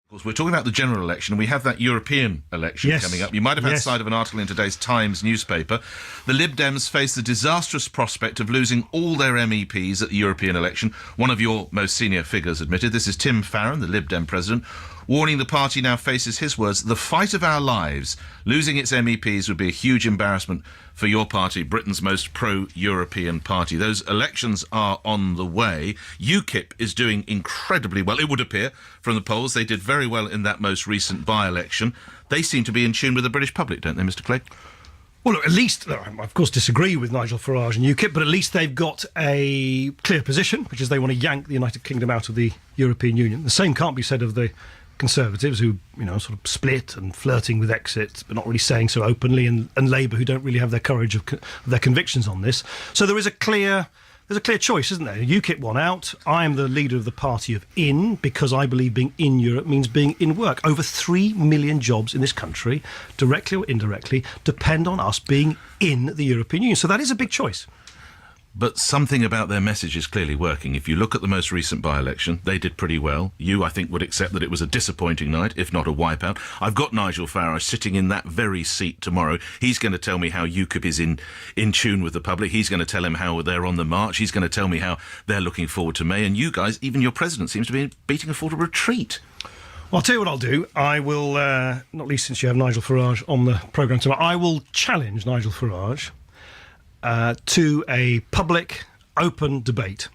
Of course, we're talking about the general election, and we have that European election coming up. You might have had sight of an article in today's Times newspaper. The Lib Dems face the disastrous prospect of losing all their MEPs at the European election. One of your most senior figures admitted. This is Tim Farron, the Lib Dem president, warning the party now faces, his words, the fight of our lives. Losing its MEPs would be a huge embarrassment for your party, Britain's most pro-European party. Those elections are on the way. UKIP is doing incredibly well, it would appear, from the polls. They did very well in that most recent by-election. They seem to be in tune with the British public, don't they, Mr. Clegg? Well, look, at least, I of course disagree with Nigel Farage and UKIP, but at least they've got a clear position, which is they want to yank the United Kingdom out of the European Union. The same can't be said of the Conservatives, who, sort of split and flirting with exit, but not really saying so openly, and Labour, who don't really have their courage of their convictions on this. So there's a clear choice, isn't there? UKIP won out. I am the leader of the party of in, because I believe being in Europe means being in work. Over 3 million jobs in this country, directly or indirectly, depend on us being in the European Union. So that is a big choice. But something about their message is clearly working. If you look at the most recent by-election, they did pretty well. You, I think, would accept that it was a disappointing night, if not a wipeout. I've got Nigel Farage sitting in that very seat tomorrow. He's going to tell me how UKIP is in tune with the public. He's going to tell him how they're on the march. He's going to tell me how they're looking forward to May. And you guys, even your president, seems to be beating a sort of retreat. Well, I'll tell you what I'll do. I will, not least since you have Nigel Farage on the programme tomorrow, I will challenge Nigel Farage to a public, open debate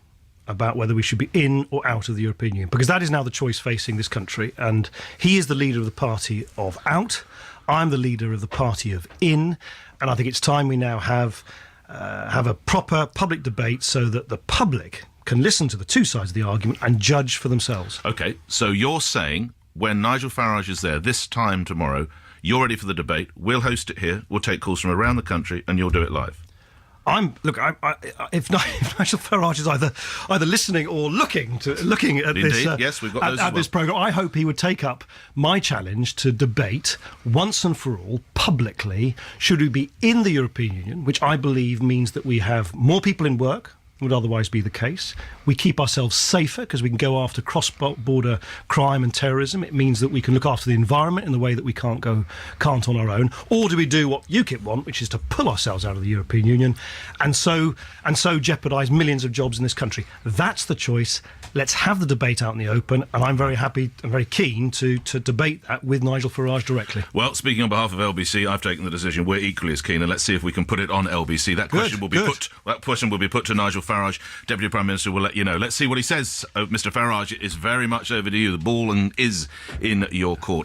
about whether we should be in or out of the European Union, because that is now the choice facing this country, and he is the leader of the party of out. I'm the leader of the party of in, and I think it's time we now have a proper public debate so that the public can listen to the two sides of the argument and judge for themselves. OK, so you're saying when Nigel Farage is there this time tomorrow, you're ready for the debate, we'll host it here, we'll take calls from around the country, and you'll do it live? If Nigel Farage is either listening or looking at Indeed, this, yes, we've got those as well. This programme, I hope he would take up my challenge to debate once and for all publicly: should we be in the European Union, which I believe means that we have more people in work would otherwise be the case. We keep ourselves safer because we can go after cross-border crime and terrorism. It means that we can look after the environment in the way that we can't on our own. Or do we do what UKIP want, which is to pull ourselves out of the European Union and so jeopardise millions of jobs in this country? That's the choice. Let's have the debate out in the open, and I'm very happy and very keen to debate that with Nigel Farage directly. Well, speaking on behalf of LBC, I've taken the decision. We're equally as keen, and let's see if we can put it on LBC. That question will be put to Nigel Farage, Deputy Prime Minister. Will let you know. Let's see what he says. Mr. Farage, it is very much over to you. The ball is in your court.